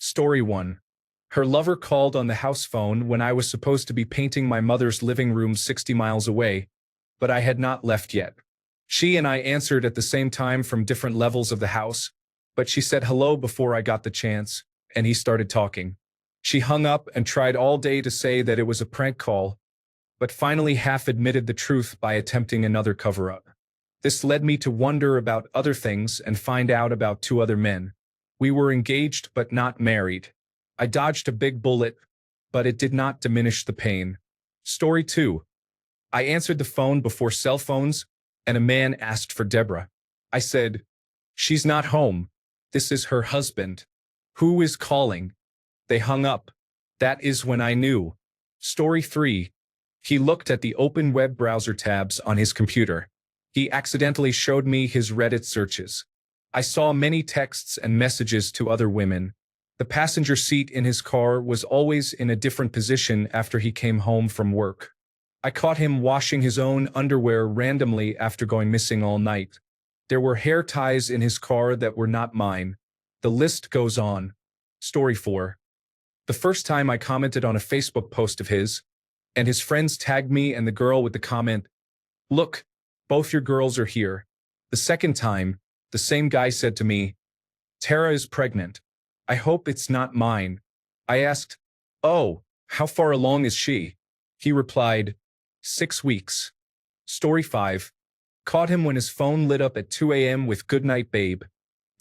Story 1. Her lover called on the house phone when I was supposed to be painting my mother's living room 60 miles away, but I had not left yet. She and I answered at the same time from different levels of the house, but she said hello before I got the chance, and he started talking. She hung up and tried all day to say that it was a prank call, but finally half admitted the truth by attempting another cover-up. This led me to wonder about other things and find out about two other men. We were engaged but not married. I dodged a big bullet, but it did not diminish the pain. Story 2. I answered the phone before cell phones, and a man asked for Deborah. I said, "She's not home. This is her husband. Who is calling?" They hung up. That is when I knew. Story 3. He looked at the open web browser tabs on his computer. He accidentally showed me his Reddit searches. I saw many texts and messages to other women. The passenger seat in his car was always in a different position after he came home from work. I caught him washing his own underwear randomly after going missing all night. There were hair ties in his car that were not mine. The list goes on. Story 4. The first time I commented on a Facebook post of his, and his friends tagged me and the girl with the comment, "Look, both your girls are here." The second time, the same guy said to me, "Tara is pregnant. I hope it's not mine." I asked, "Oh, how far along is she?" He replied, 6 weeks. Story 5. Caught him when his phone lit up at 2 a.m. with "Goodnight, babe."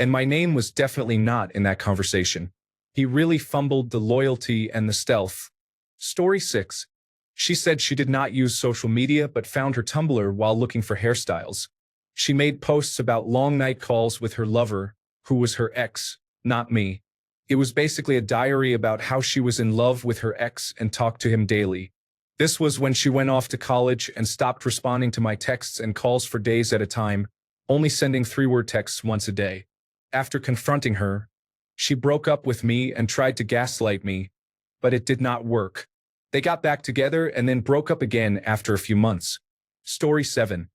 And my name was definitely not in that conversation. He really fumbled the loyalty and the stealth. Story 6. She said she did not use social media but found her Tumblr while looking for hairstyles. She made posts about long night calls with her lover, who was her ex, not me. It was basically a diary about how she was in love with her ex and talked to him daily. This was when she went off to college and stopped responding to my texts and calls for days at a time, only sending 3-word texts once a day. After confronting her, she broke up with me and tried to gaslight me, but it did not work. They got back together and then broke up again after a few months. Story 7.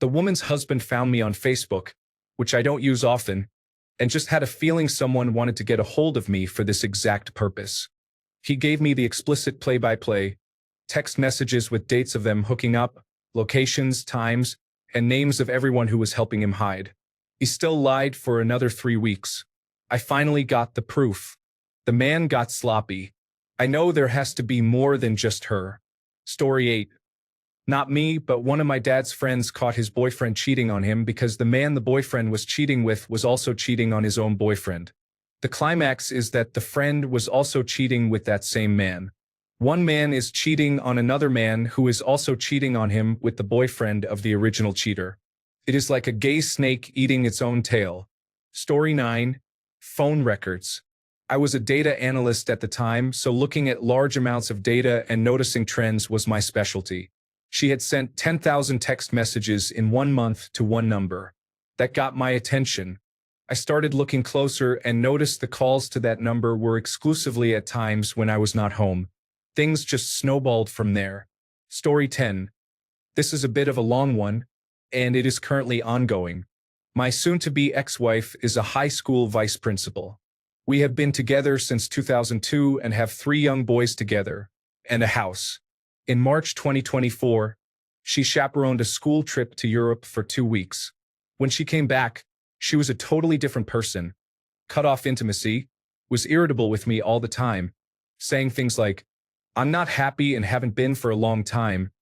The woman's husband found me on Facebook, which I don't use often, and just had a feeling someone wanted to get a hold of me for this exact purpose. He gave me the explicit play-by-play, text messages with dates of them hooking up, locations, times, and names of everyone who was helping him hide. He still lied for another 3 weeks. I finally got the proof. The man got sloppy. I know there has to be more than just her. Story 8. Not me, but one of my dad's friends caught his boyfriend cheating on him because the man the boyfriend was cheating with was also cheating on his own boyfriend. The climax is that the friend was also cheating with that same man. One man is cheating on another man who is also cheating on him with the boyfriend of the original cheater. It is like a gay snake eating its own tail. Story 9. Phone records. I was a data analyst at the time, so looking at large amounts of data and noticing trends was my specialty. She had sent 10,000 text messages in 1 month to one number. That got my attention. I started looking closer and noticed the calls to that number were exclusively at times when I was not home. Things just snowballed from there. Story 10. This is a bit of a long one, and it is currently ongoing. My soon-to-be ex-wife is a high school vice principal. We have been together since 2002 and have 3 young boys together, and a house. In March 2024, she chaperoned a school trip to Europe for 2 weeks. When she came back, she was a totally different person. Cut off intimacy, was irritable with me all the time, saying things like, "I'm not happy and haven't been for a long time,"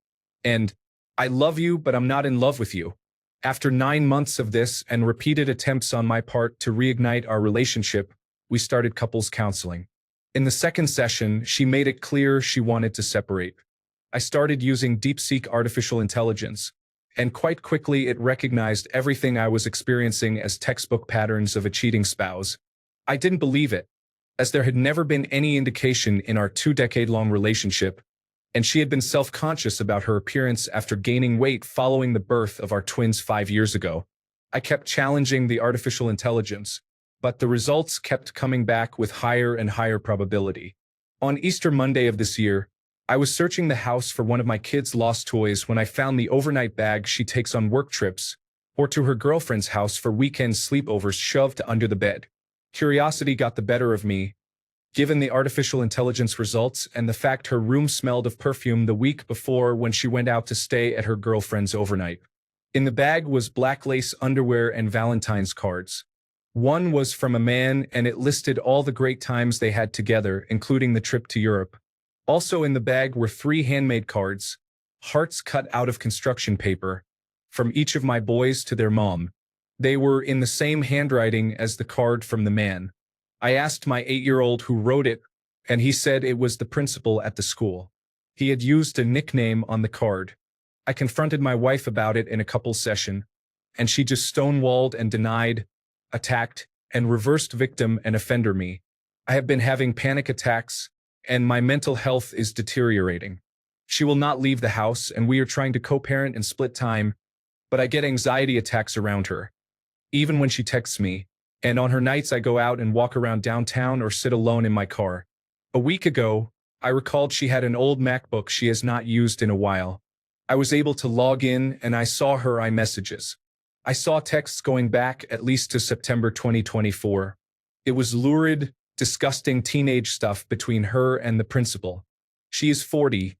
and "I love you but I'm not in love with you." After 9 months of this and repeated attempts on my part to reignite our relationship, we started couples counseling. In the second session, she made it clear she wanted to separate. I started using DeepSeek artificial intelligence, and quite quickly it recognized everything I was experiencing as textbook patterns of a cheating spouse. I didn't believe it, as there had never been any indication in our 2-decade-long relationship, and she had been self-conscious about her appearance after gaining weight following the birth of our twins 5 years ago. I kept challenging the artificial intelligence, but the results kept coming back with higher and higher probability. On Easter Monday of this year, I was searching the house for one of my kids' lost toys when I found the overnight bag she takes on work trips or to her girlfriend's house for weekend sleepovers shoved under the bed. Curiosity got the better of me, Given the artificial intelligence results and the fact her room smelled of perfume the week before when she went out to stay at her girlfriend's overnight. In the bag was black lace underwear and Valentine's cards. One was from a man and it listed all the great times they had together, including the trip to Europe. Also in the bag were 3 handmade cards, hearts cut out of construction paper, from each of my boys to their mom. They were in the same handwriting as the card from the man. I asked my 8-year-old who wrote it, and he said it was the principal at the school. He had used a nickname on the card. I confronted my wife about it in a couples session, and she just stonewalled and denied, attacked, and reversed victim and offender me. I have been having panic attacks, and my mental health is deteriorating. She will not leave the house, and we are trying to co-parent and split time, but I get anxiety attacks around her, even when she texts me, and on her nights I go out and walk around downtown or sit alone in my car. A week ago, I recalled she had an old MacBook she has not used in a while. I was able to log in and I saw her iMessages. I saw texts going back at least to September 2024. It was lurid, disgusting teenage stuff between her and the principal. She is 40.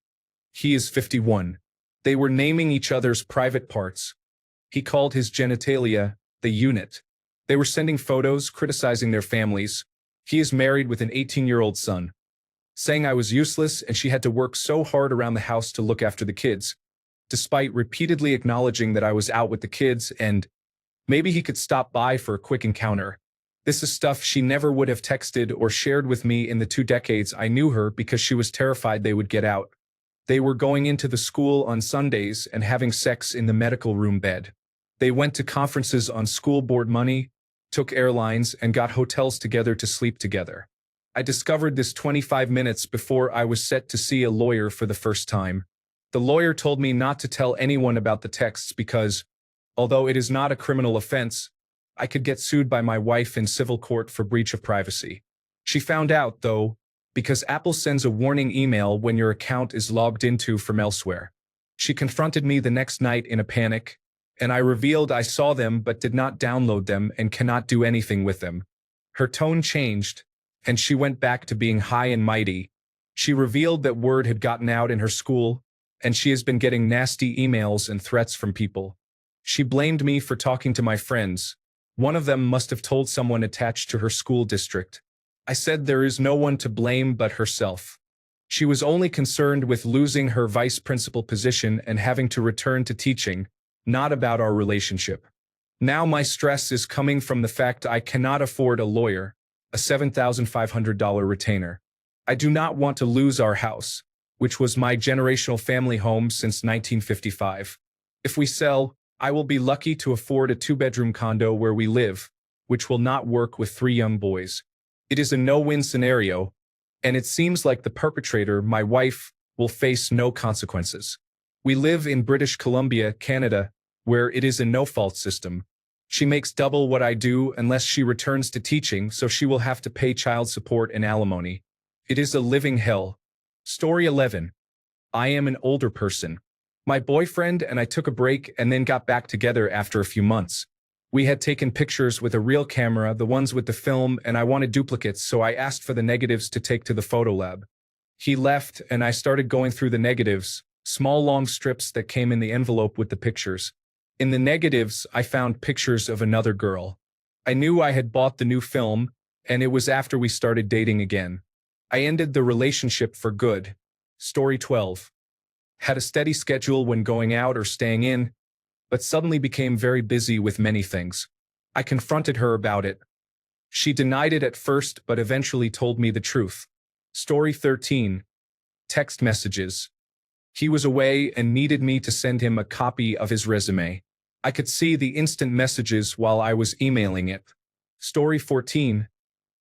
He is 51. They were naming each other's private parts. He called his genitalia the unit. They were sending photos, criticizing their families. He is married with an 18-year-old son. Saying I was useless and she had to work so hard around the house to look after the kids, despite repeatedly acknowledging that I was out with the kids and maybe he could stop by for a quick encounter. This is stuff she never would have texted or shared with me in the 2 decades I knew her because she was terrified they would get out. They were going into the school on Sundays and having sex in the medical room bed. They went to conferences on school board money, took airlines, and got hotels together to sleep together. I discovered this 25 minutes before I was set to see a lawyer for the first time. The lawyer told me not to tell anyone about the texts because, although it is not a criminal offense, I could get sued by my wife in civil court for breach of privacy. She found out, though, because Apple sends a warning email when your account is logged into from elsewhere. She confronted me the next night in a panic, and I revealed I saw them but did not download them and cannot do anything with them. Her tone changed, and she went back to being high and mighty. She revealed that word had gotten out in her school, and she has been getting nasty emails and threats from people. She blamed me for talking to my friends. One of them must have told someone attached to her school district. I said there is no one to blame but herself. She was only concerned with losing her vice principal position and having to return to teaching, not about our relationship. Now my stress is coming from the fact I cannot afford a lawyer, a $7,500 retainer. I do not want to lose our house, which was my generational family home since 1955. If we sell, I will be lucky to afford a 2-bedroom condo where we live, which will not work with 3 young boys. It is a no-win scenario, and it seems like the perpetrator, my wife, will face no consequences. We live in British Columbia, Canada, where it is a no-fault system. She makes double what I do unless she returns to teaching, so she will have to pay child support and alimony. It is a living hell. Story 11. I am an older person. My boyfriend and I took a break and then got back together after a few months. We had taken pictures with a real camera, the ones with the film, and I wanted duplicates, so I asked for the negatives to take to the photo lab. He left, and I started going through the negatives, small long strips that came in the envelope with the pictures. In the negatives, I found pictures of another girl. I knew I had bought the new film, and it was after we started dating again. I ended the relationship for good. Story 12. Had a steady schedule when going out or staying in, but suddenly became very busy with many things. I confronted her about it. She denied it at first, but eventually told me the truth. Story 13. Text messages. He was away and needed me to send him a copy of his resume. I could see the instant messages while I was emailing it. Story 14.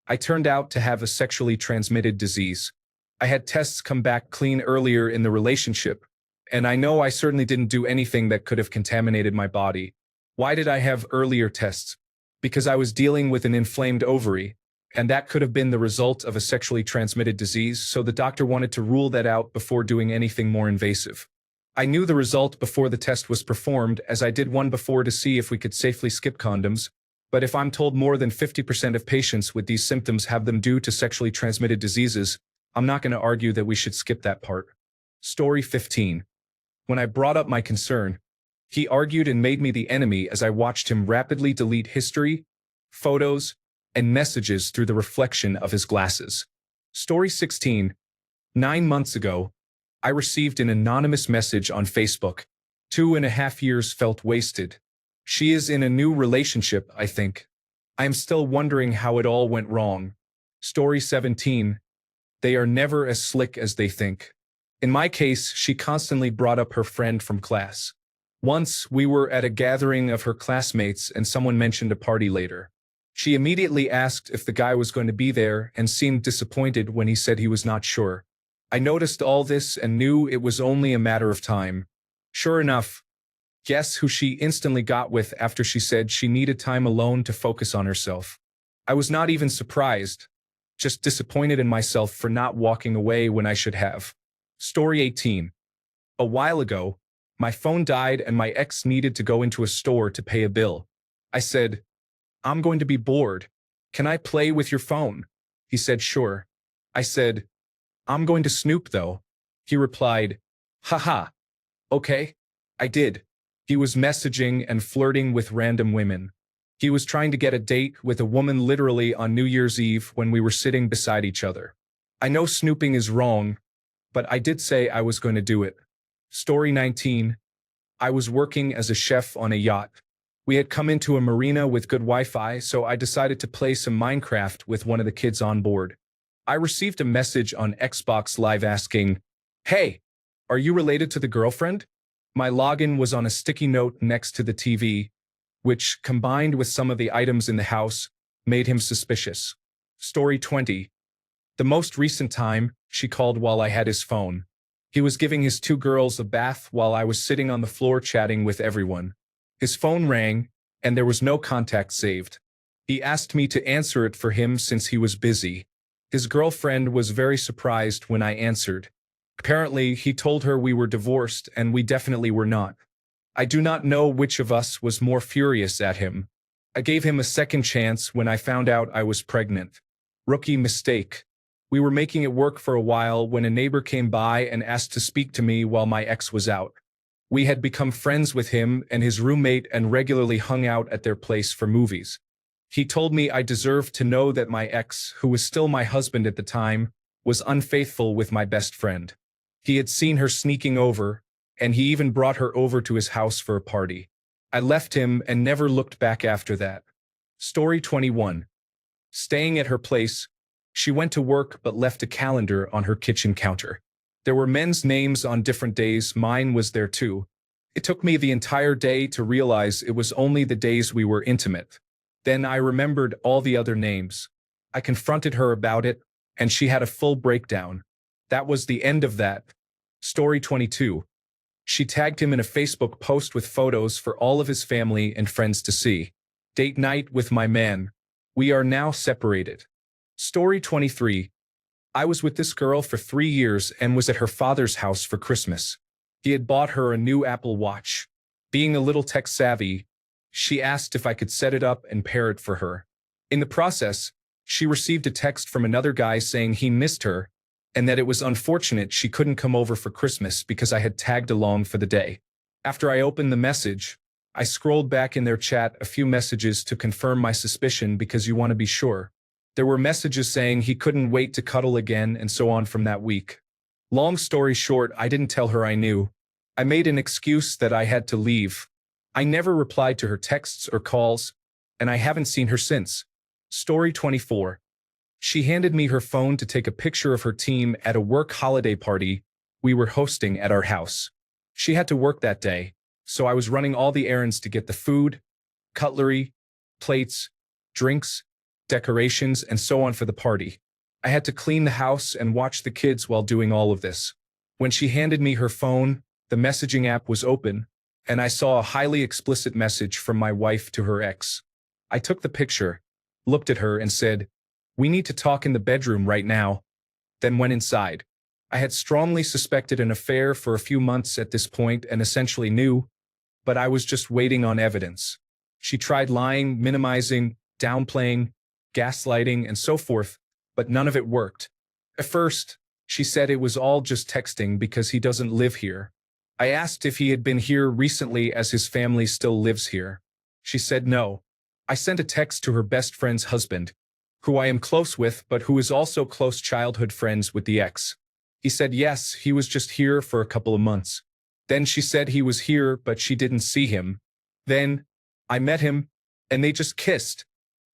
I turned out to have a sexually transmitted disease. I had tests come back clean earlier in the relationship, and I know I certainly didn't do anything that could have contaminated my body. Why did I have earlier tests? Because I was dealing with an inflamed ovary, and that could have been the result of a sexually transmitted disease, so the doctor wanted to rule that out before doing anything more invasive. I knew the result before the test was performed, as I did one before to see if we could safely skip condoms, But if I'm told more than 50% of patients with these symptoms have them due to sexually transmitted diseases, I'm not going to argue that we should skip that part. Story 15. When I brought up my concern, he argued and made me the enemy as I watched him rapidly delete history, photos, and messages through the reflection of his glasses. Story 16. 9 months ago, I received an anonymous message on Facebook. 2.5 years felt wasted. She is in a new relationship, I think. I am still wondering how it all went wrong. Story 17. They are never as slick as they think. In my case, she constantly brought up her friend from class. Once, we were at a gathering of her classmates and someone mentioned a party later. She immediately asked if the guy was going to be there and seemed disappointed when he said he was not sure. I noticed all this and knew it was only a matter of time. Sure enough, guess who she instantly got with after she said she needed time alone to focus on herself. I was not even surprised, just disappointed in myself for not walking away when I should have. Story 18. A while ago, my phone died and my ex needed to go into a store to pay a bill. I said, "I'm going to be bored. Can I play with your phone?" He said, "Sure." I said, "I'm going to snoop though." He replied, "Haha. Okay." I did. He was messaging and flirting with random women. He was trying to get a date with a woman literally on New Year's Eve when we were sitting beside each other. I know snooping is wrong, but I did say I was going to do it. Story 19. I was working as a chef on a yacht. We had come into a marina with good Wi-Fi, so I decided to play some Minecraft with one of the kids on board. I received a message on Xbox Live asking, "Hey, are you related to the girlfriend?" My login was on a sticky note next to the TV, which, combined with some of the items in the house, made him suspicious. Story 20. The most recent time, she called while I had his phone. He was giving his 2 girls a bath while I was sitting on the floor chatting with everyone. His phone rang, and there was no contact saved. He asked me to answer it for him since he was busy. His girlfriend was very surprised when I answered. Apparently, he told her we were divorced, and we definitely were not. I do not know which of us was more furious at him. I gave him a second chance when I found out I was pregnant. Rookie mistake. We were making it work for a while when a neighbor came by and asked to speak to me while my ex was out. We had become friends with him and his roommate and regularly hung out at their place for movies. He told me I deserved to know that my ex, who was still my husband at the time, was unfaithful with my best friend. He had seen her sneaking over, and he even brought her over to his house for a party. I left him and never looked back after that. Story 21. Staying at her place, she went to work but left a calendar on her kitchen counter. There were men's names on different days, mine was there too. It took me the entire day to realize it was only the days we were intimate. Then I remembered all the other names. I confronted her about it, and she had a full breakdown. That was the end of that. Story 22. She tagged him in a Facebook post with photos for all of his family and friends to see. Date night with my man. We are now separated. Story 23. I was with this girl for 3 years and was at her father's house for Christmas. He had bought her a new Apple Watch. Being a little tech savvy, she asked if I could set it up and pair it for her. In the process, she received a text from another guy saying he missed her and that it was unfortunate she couldn't come over for Christmas because I had tagged along for the day. After I opened the message, I scrolled back in their chat a few messages to confirm my suspicion because you want to be sure. There were messages saying he couldn't wait to cuddle again and so on from that week. Long story short, I didn't tell her I knew. I made an excuse that I had to leave. I never replied to her texts or calls, and I haven't seen her since. Story 24. She handed me her phone to take a picture of her team at a work holiday party we were hosting at our house. She had to work that day, so I was running all the errands to get the food, cutlery, plates, drinks, decorations, and so on for the party. I had to clean the house and watch the kids while doing all of this. When she handed me her phone, the messaging app was open, and I saw a highly explicit message from my wife to her ex. I took the picture, looked at her, and said, "We need to talk in the bedroom right now," then went inside. I had strongly suspected an affair for a few months at this point and essentially knew, but I was just waiting on evidence. She tried lying, minimizing, downplaying, gaslighting, and so forth, but none of it worked. At first, she said it was all just texting because he doesn't live here. I asked if he had been here recently as his family still lives here. She said no. I sent a text to her best friend's husband, who I am close with but who is also close childhood friends with the ex. He said yes, he was just here for a couple of months. Then she said he was here but she didn't see him. Then, I met him, and they just kissed.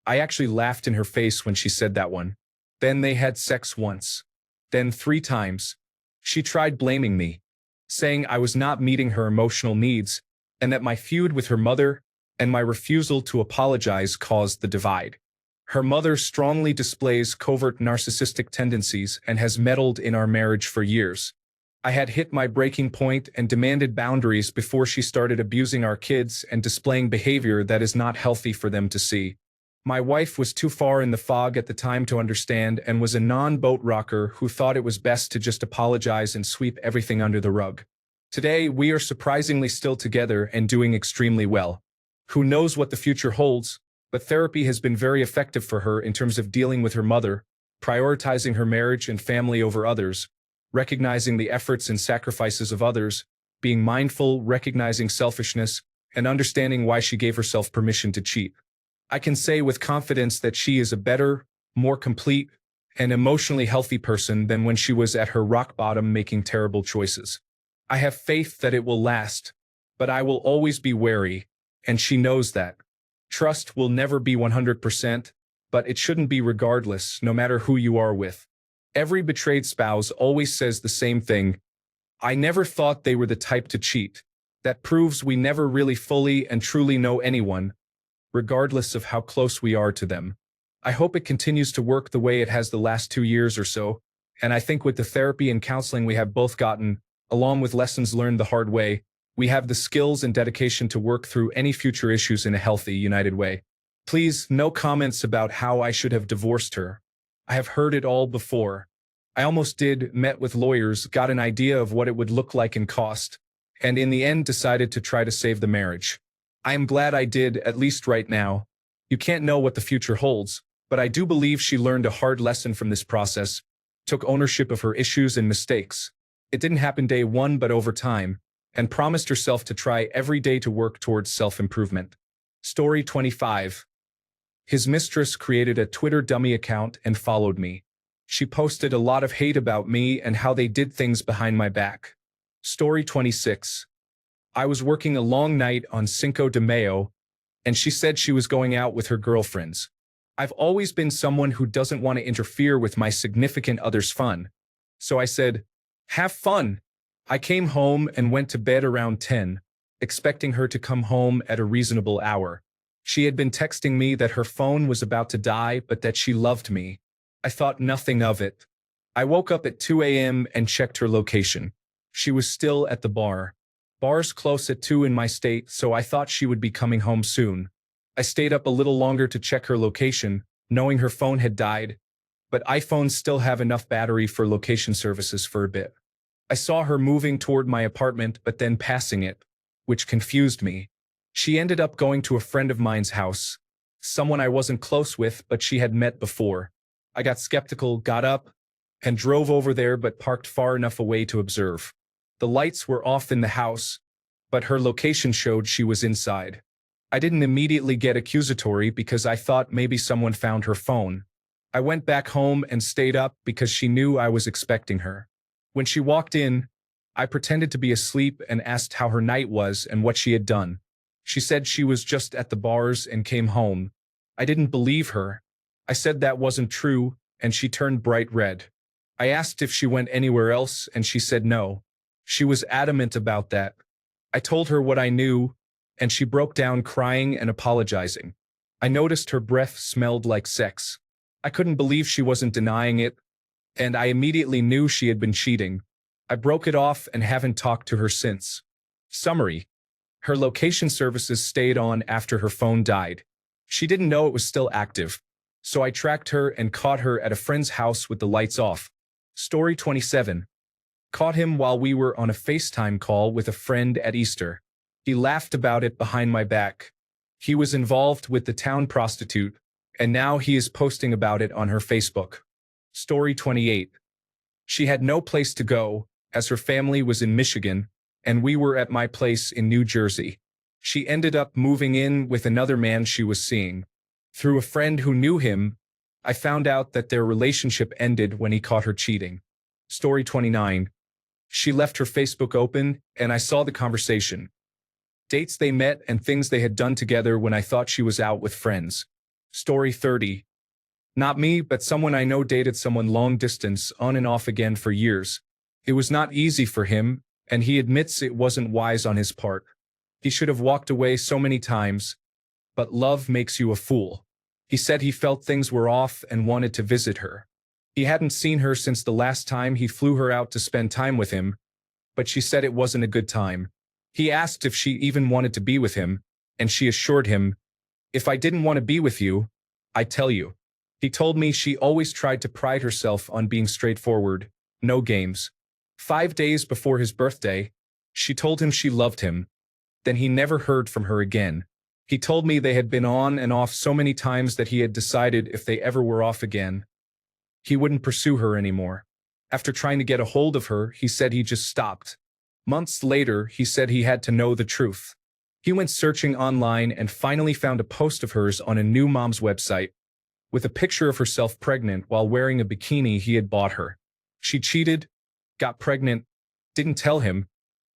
I actually laughed in her face when she said that one. Then they had sex once. Then 3 times. She tried blaming me, saying I was not meeting her emotional needs, and that my feud with her mother and my refusal to apologize caused the divide. Her mother strongly displays covert narcissistic tendencies and has meddled in our marriage for years. I had hit my breaking point and demanded boundaries before she started abusing our kids and displaying behavior that is not healthy for them to see. My wife was too far in the fog at the time to understand and was a non-boat rocker who thought it was best to just apologize and sweep everything under the rug. Today, we are surprisingly still together and doing extremely well. Who knows what the future holds, but therapy has been very effective for her in terms of dealing with her mother, prioritizing her marriage and family over others, recognizing the efforts and sacrifices of others, being mindful, recognizing selfishness, and understanding why she gave herself permission to cheat. I can say with confidence that she is a better, more complete, and emotionally healthy person than when she was at her rock bottom making terrible choices. I have faith that it will last, but I will always be wary, and she knows that. Trust will never be 100%, but it shouldn't be regardless, no matter who you are with. Every betrayed spouse always says the same thing. I never thought they were the type to cheat. That proves we never really fully and truly know anyone, regardless of how close we are to them. I hope it continues to work the way it has the last 2 years or so, and I think with the therapy and counseling we have both gotten, along with lessons learned the hard way, we have the skills and dedication to work through any future issues in a healthy, united way. Please, no comments about how I should have divorced her. I have heard it all before. I almost did, met with lawyers, got an idea of what it would look like and cost, and in the end decided to try to save the marriage. I am glad I did, at least right now. You can't know what the future holds, but I do believe she learned a hard lesson from this process, took ownership of her issues and mistakes. It didn't happen day one but over time, and promised herself to try every day to work towards self-improvement. Story 25. His mistress created a Twitter dummy account and followed me. She posted a lot of hate about me and how they did things behind my back. Story 26. I was working a long night on Cinco de Mayo, and she said she was going out with her girlfriends. I've always been someone who doesn't want to interfere with my significant other's fun. So I said, "Have fun." I came home and went to bed around 10, expecting her to come home at a reasonable hour. She had been texting me that her phone was about to die but that she loved me. I thought nothing of it. I woke up at 2 a.m. and checked her location. She was still at the bar. Bars close at 2 in my state, so I thought she would be coming home soon. I stayed up a little longer to check her location, knowing her phone had died, but iPhones still have enough battery for location services for a bit. I saw her moving toward my apartment but then passing it, which confused me. She ended up going to a friend of mine's house, someone I wasn't close with but she had met before. I got skeptical, got up, and drove over there but parked far enough away to observe. The lights were off in the house, but her location showed she was inside. I didn't immediately get accusatory because I thought maybe someone found her phone. I went back home and stayed up because she knew I was expecting her. When she walked in, I pretended to be asleep and asked how her night was and what she had done. She said she was just at the bars and came home. I didn't believe her. I said that wasn't true, and she turned bright red. I asked if she went anywhere else, and she said no. She was adamant about that. I told her what I knew, and she broke down crying and apologizing. I noticed her breath smelled like sex. I couldn't believe she wasn't denying it, and I immediately knew she had been cheating. I broke it off and haven't talked to her since. Summary. Her location services stayed on after her phone died. She didn't know it was still active, so I tracked her and caught her at a friend's house with the lights off. Story 27. Caught him while we were on a FaceTime call with a friend at Easter. He laughed about it behind my back. He was involved with the town prostitute, and now he is posting about it on her Facebook. Story 28. She had no place to go, as her family was in Michigan, and we were at my place in New Jersey. She ended up moving in with another man she was seeing. Through a friend who knew him, I found out that their relationship ended when he caught her cheating. Story 29. She left her Facebook open, and I saw the conversation. Dates they met and things they had done together when I thought she was out with friends. Story 30. Not me, but someone I know dated someone long distance, on and off again for years. It was not easy for him, and he admits it wasn't wise on his part. He should have walked away so many times, but love makes you a fool. He said he felt things were off and wanted to visit her. He hadn't seen her since the last time he flew her out to spend time with him, but she said it wasn't a good time. He asked if she even wanted to be with him, and she assured him, "If I didn't want to be with you, I'd tell you." He told me she always tried to pride herself on being straightforward, no games. 5 days before his birthday, she told him she loved him. Then he never heard from her again. He told me they had been on and off so many times that he had decided if they ever were off again, he wouldn't pursue her anymore. After trying to get a hold of her, he said he just stopped. Months later, he said he had to know the truth. He went searching online and finally found a post of hers on a new mom's website with a picture of herself pregnant while wearing a bikini he had bought her. She cheated, got pregnant, didn't tell him,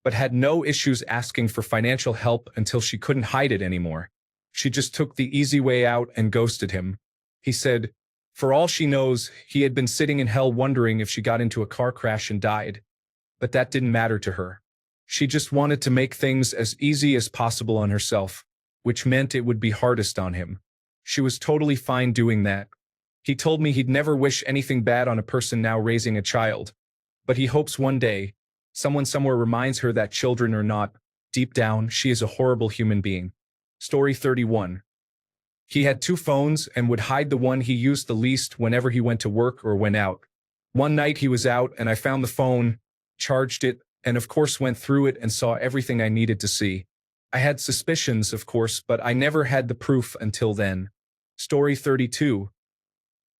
but had no issues asking for financial help until she couldn't hide it anymore. She just took the easy way out and ghosted him. He said, for all she knows, he had been sitting in hell wondering if she got into a car crash and died. But that didn't matter to her. She just wanted to make things as easy as possible on herself, which meant it would be hardest on him. She was totally fine doing that. He told me he'd never wish anything bad on a person now raising a child, but he hopes one day, someone somewhere reminds her that children are not, deep down, she is a horrible human being. Story 31. He had 2 phones and would hide the one he used the least whenever he went to work or went out. One night he was out and I found the phone, charged it, and of course went through it and saw everything I needed to see. I had suspicions, of course, but I never had the proof until then. Story 32.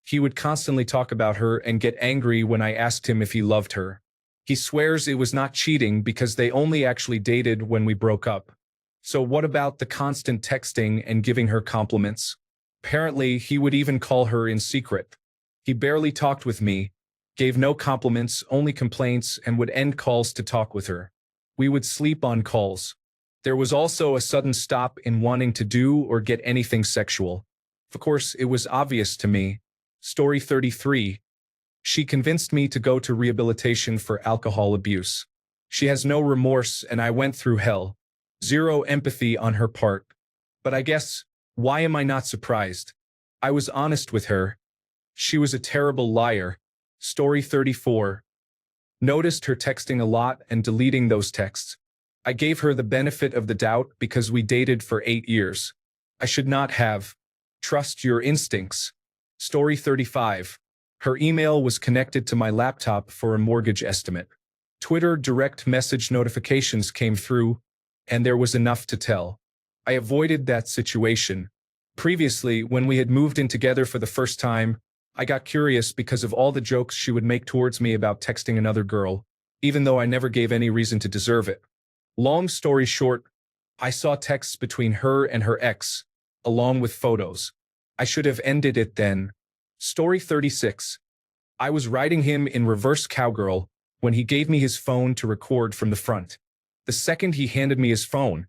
He would constantly talk about her and get angry when I asked him if he loved her. He swears it was not cheating because they only actually dated when we broke up. So what about the constant texting and giving her compliments? Apparently, he would even call her in secret. He barely talked with me, gave no compliments, only complaints, and would end calls to talk with her. We would sleep on calls. There was also a sudden stop in wanting to do or get anything sexual. Of course, it was obvious to me. Story 33. She convinced me to go to rehabilitation for alcohol abuse. She has no remorse and I went through hell. Zero empathy on her part. But I guess, why am I not surprised? I was honest with her. She was a terrible liar. Story 34. Noticed her texting a lot and deleting those texts. I gave her the benefit of the doubt because we dated for 8 years. I should not have. Trust your instincts. Story 35. Her email was connected to my laptop for a mortgage estimate. Twitter direct message notifications came through, and there was enough to tell. I avoided that situation. Previously, when we had moved in together for the first time, I got curious because of all the jokes she would make towards me about texting another girl, even though I never gave any reason to deserve it. Long story short, I saw texts between her and her ex, along with photos. I should have ended it then. Story 36. I was riding him in reverse cowgirl when he gave me his phone to record from the front. The second he handed me his phone,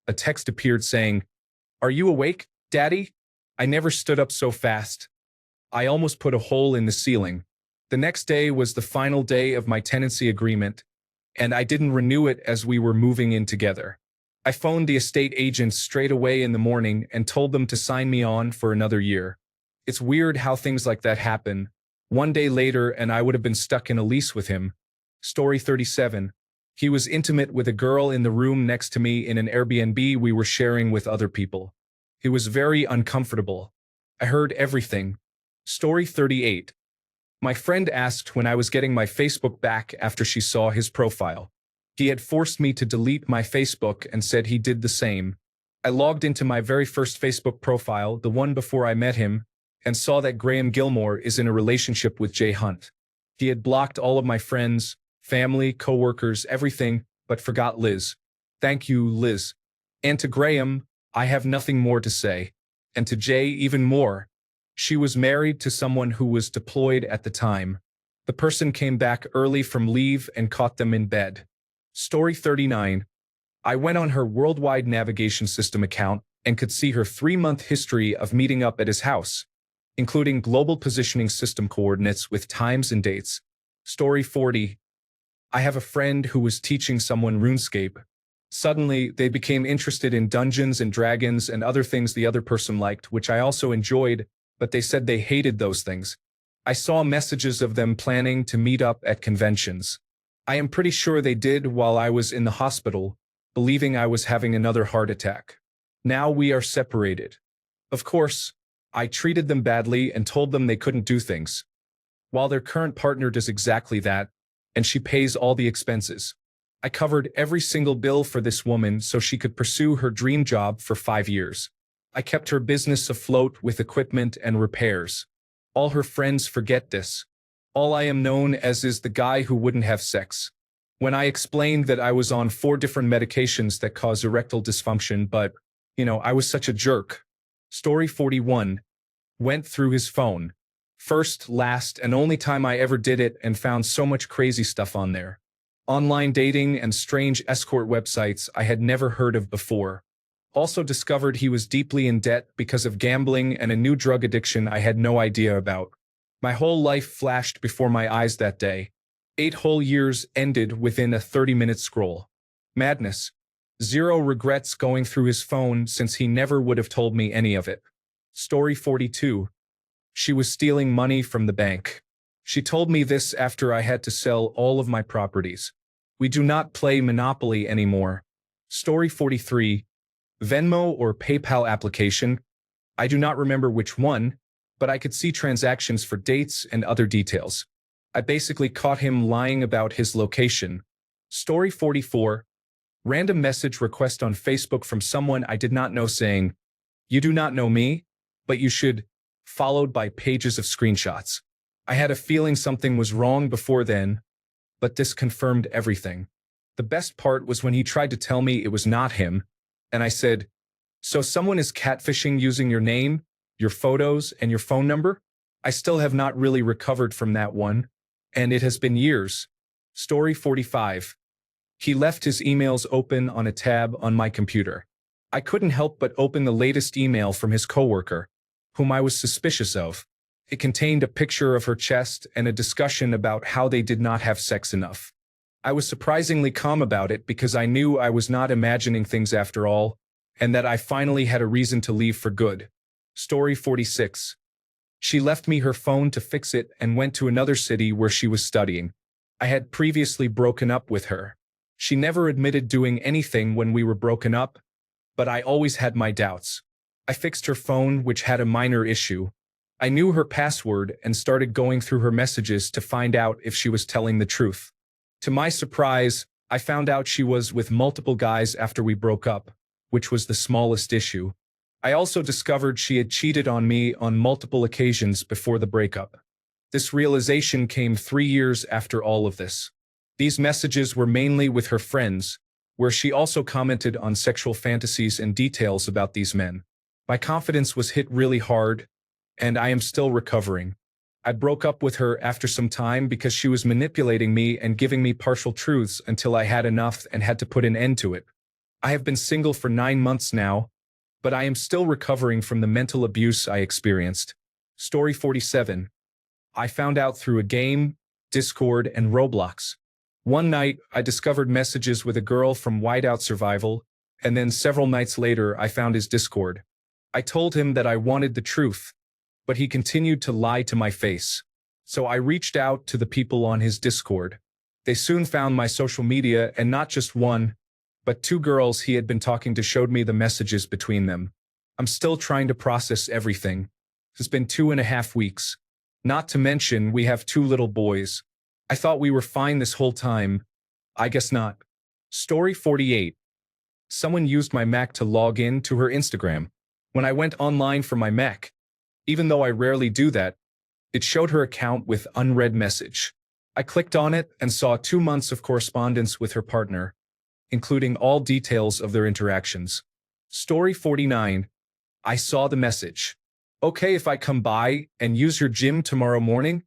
a text appeared saying, "Are you awake, Daddy?" I never stood up so fast. I almost put a hole in the ceiling. The next day was the final day of my tenancy agreement, and I didn't renew it as we were moving in together. I phoned the estate agents straight away in the morning and told them to sign me on for another year. It's weird how things like that happen. One day later, and I would have been stuck in a lease with him. Story 37. He was intimate with a girl in the room next to me in an Airbnb we were sharing with other people. It was very uncomfortable. I heard everything. Story 38. My friend asked when I was getting my Facebook back after she saw his profile. He had forced me to delete my Facebook and said he did the same. I logged into my very first Facebook profile, the one before I met him, and saw that Graham Gilmore is in a relationship with Jay Hunt. He had blocked all of my friends, family, coworkers, everything, but forgot Liz. Thank you, Liz. And to Graham, I have nothing more to say. And to Jay, even more. She was married to someone who was deployed at the time. The person came back early from leave and caught them in bed. Story 39. I went on her worldwide navigation system account and could see her 3-month history of meeting up at his house, including global positioning system coordinates with times and dates. Story 40. I have a friend who was teaching someone RuneScape. Suddenly, they became interested in Dungeons and Dragons and other things the other person liked, which I also enjoyed, but they said they hated those things. I saw messages of them planning to meet up at conventions. I am pretty sure they did while I was in the hospital, believing I was having another heart attack. Now we are separated. Of course, I treated them badly and told them they couldn't do things, while their current partner does exactly that, and she pays all the expenses. I covered every single bill for this woman so she could pursue her dream job for 5 years. I kept her business afloat with equipment and repairs. All her friends forget this. All I am known as is the guy who wouldn't have sex. When I explained that I was on 4 different medications that cause erectile dysfunction, but, I was such a jerk. Story 41. Went through his phone. First, last, and only time I ever did it, and found so much crazy stuff on there. Online dating and strange escort websites I had never heard of before. Also discovered he was deeply in debt because of gambling and a new drug addiction I had no idea about. My whole life flashed before my eyes that day. 8 whole years ended within a 30-minute scroll. Madness. 0 regrets going through his phone since he never would have told me any of it. Story 42. She was stealing money from the bank. She told me this after I had to sell all of my properties. We do not play Monopoly anymore. Story 43. Venmo or PayPal application. I do not remember which one, but I could see transactions for dates and other details. I basically caught him lying about his location. Story 44. Random message request on Facebook from someone I did not know saying, "You do not know me, but you should," followed by pages of screenshots. I had a feeling something was wrong before then, but this confirmed everything. The best part was when he tried to tell me it was not him, and I said, "So someone is catfishing using your name, your photos, and your phone number?" I still have not really recovered from that one, and it has been years. Story 45. He left his emails open on a tab on my computer. I couldn't help but open the latest email from his coworker, whom I was suspicious of. It contained a picture of her chest and a discussion about how they did not have sex enough. I was surprisingly calm about it because I knew I was not imagining things after all, and that I finally had a reason to leave for good. Story 46. She left me her phone to fix it and went to another city where she was studying. I had previously broken up with her. She never admitted doing anything when we were broken up, but I always had my doubts. I fixed her phone, which had a minor issue. I knew her password and started going through her messages to find out if she was telling the truth. To my surprise, I found out she was with multiple guys after we broke up, which was the smallest issue. I also discovered she had cheated on me on multiple occasions before the breakup. This realization came 3 years after all of this. These messages were mainly with her friends, where she also commented on sexual fantasies and details about these men. My confidence was hit really hard, and I am still recovering. I broke up with her after some time because she was manipulating me and giving me partial truths until I had enough and had to put an end to it. I have been single for 9 months now, but I am still recovering from the mental abuse I experienced. Story 47. I found out through a game, Discord, and Roblox. One night, I discovered messages with a girl from Whiteout Survival, and then several nights later, I found his Discord. I told him that I wanted the truth, but he continued to lie to my face. So I reached out to the people on his Discord. They soon found my social media, and not just one, but 2 girls he had been talking to showed me the messages between them. I'm still trying to process everything. It's been 2.5 weeks. Not to mention, we have 2 little boys. I thought we were fine this whole time. I guess not. Story 48. Someone used my Mac to log in to her Instagram. When I went online from my Mac, even though I rarely do that, it showed her account with unread message. I clicked on it and saw 2 months of correspondence with her partner, including all details of their interactions. Story 49. I saw the message. Okay if I come by and use your gym tomorrow morning?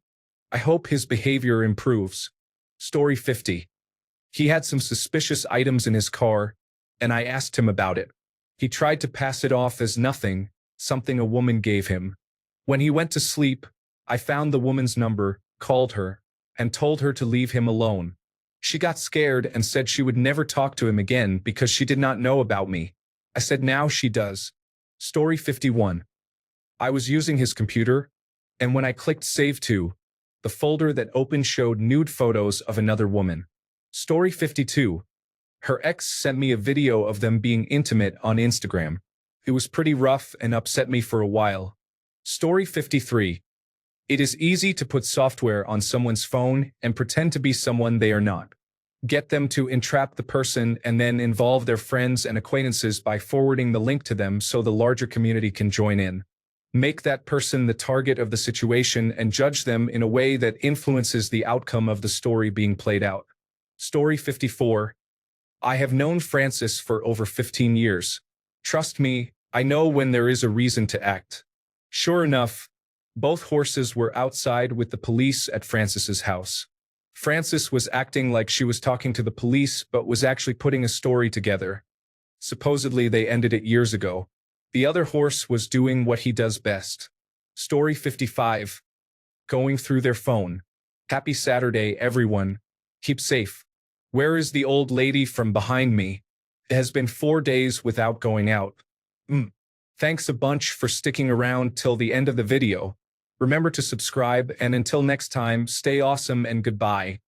I hope his behavior improves. Story 50. He had some suspicious items in his car, and I asked him about it. He tried to pass it off as nothing, something a woman gave him. When he went to sleep, I found the woman's number, called her, and told her to leave him alone. She got scared and said she would never talk to him again because she did not know about me. I said now she does. Story 51. I was using his computer, and when I clicked Save To, the folder that opened showed nude photos of another woman. Story 52. Her ex sent me a video of them being intimate on Instagram. It was pretty rough and upset me for a while. Story 53. It is easy to put software on someone's phone and pretend to be someone they are not. Get them to entrap the person and then involve their friends and acquaintances by forwarding the link to them so the larger community can join in. Make that person the target of the situation and judge them in a way that influences the outcome of the story being played out. Story 54. I have known Francis for over 15 years. Trust me, I know when there is a reason to act. Sure enough, both horses were outside with the police at Francis's house. Francis was acting like she was talking to the police but was actually putting a story together. Supposedly they ended it years ago. The other horse was doing what he does best. Story 55. Going through their phone. Happy Saturday, everyone. Keep safe. Where is the old lady from behind me? It has been 4 days without going out. Thanks a bunch for sticking around till the end of the video. Remember to subscribe, and until next time, stay awesome and goodbye.